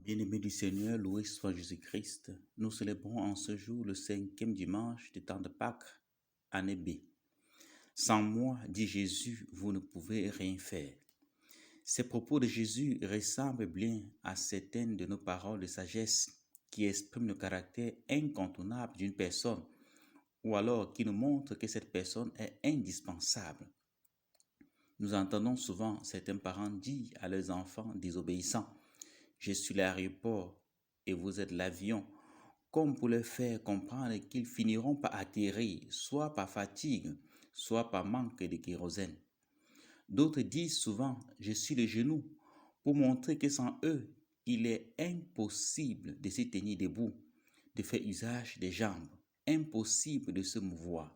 Bien-aimés du Seigneur, loué soit Jésus-Christ. Nous célébrons en ce jour le 5e dimanche du temps de Pâques, année B. Sans moi, dit Jésus, vous ne pouvez rien faire. Ces propos de Jésus ressemblent bien à certaines de nos paroles de sagesse qui expriment le caractère incontournable d'une personne ou alors qui nous montrent que cette personne est indispensable. Nous entendons souvent certains parents dire à leurs enfants désobéissants: je suis l'aéroport et vous êtes l'avion, comme pour leur faire comprendre qu'ils finiront par atterrir, soit par fatigue, soit par manque de kérosène. D'autres disent souvent: je suis le genou, pour montrer que sans eux, il est impossible de se tenir debout, de faire usage des jambes, impossible de se mouvoir.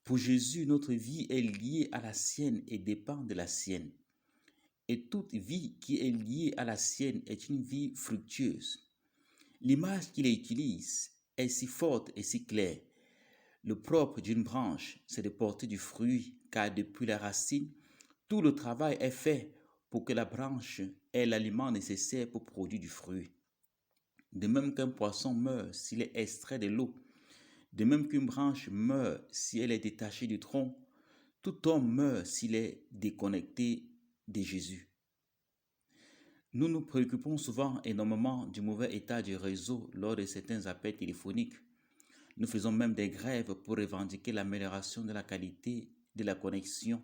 Pour Jésus, notre vie est liée à la sienne et dépend de la sienne. Et toute vie qui est liée à la sienne est une vie fructueuse. L'image qu'il utilise est si forte et si claire. Le propre d'une branche, c'est de porter du fruit, car depuis la racine, tout le travail est fait pour que la branche ait l'aliment nécessaire pour produire du fruit. De même qu'un poisson meurt s'il est extrait de l'eau, de même qu'une branche meurt si elle est détachée du tronc, tout homme meurt s'il est déconnecté de Jésus. Nous nous préoccupons souvent énormément du mauvais état du réseau lors de certains appels téléphoniques. Nous faisons même des grèves pour revendiquer l'amélioration de la qualité de la connexion.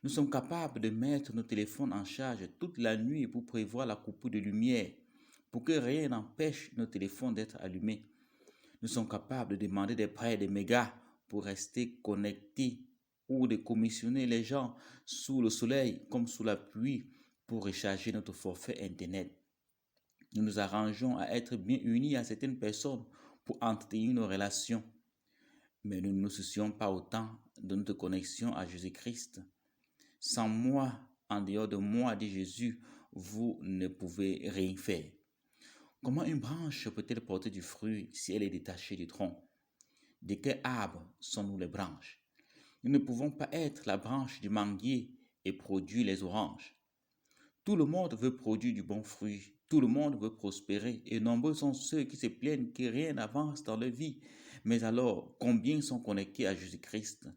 Nous sommes capables de mettre nos téléphones en charge toute la nuit pour prévoir la coupure de lumière, pour que rien n'empêche nos téléphones d'être allumés. Nous sommes capables de demander des prêts de mégas pour rester connectés ou de commissionner les gens sous le soleil comme sous la pluie pour recharger notre forfait Internet. Nous nous arrangeons à être bien unis à certaines personnes pour entretenir nos relations. Mais nous ne nous soucions pas autant de notre connexion à Jésus-Christ. Sans moi, en dehors de moi, dit Jésus, vous ne pouvez rien faire. Comment une branche peut-elle porter du fruit si elle est détachée du tronc? De quel arbre sommes-nous les branches? Nous ne pouvons pas être la branche du manguier et produire les oranges. Tout le monde veut produire du bon fruit, tout le monde veut prospérer, et nombreux sont ceux qui se plaignent que rien n'avance dans leur vie. Mais alors, combien sont connectés à Jésus-Christ?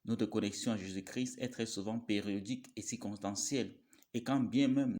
Notre connexion à Jésus-Christ est très souvent périodique et circonstancielle, et quand bien même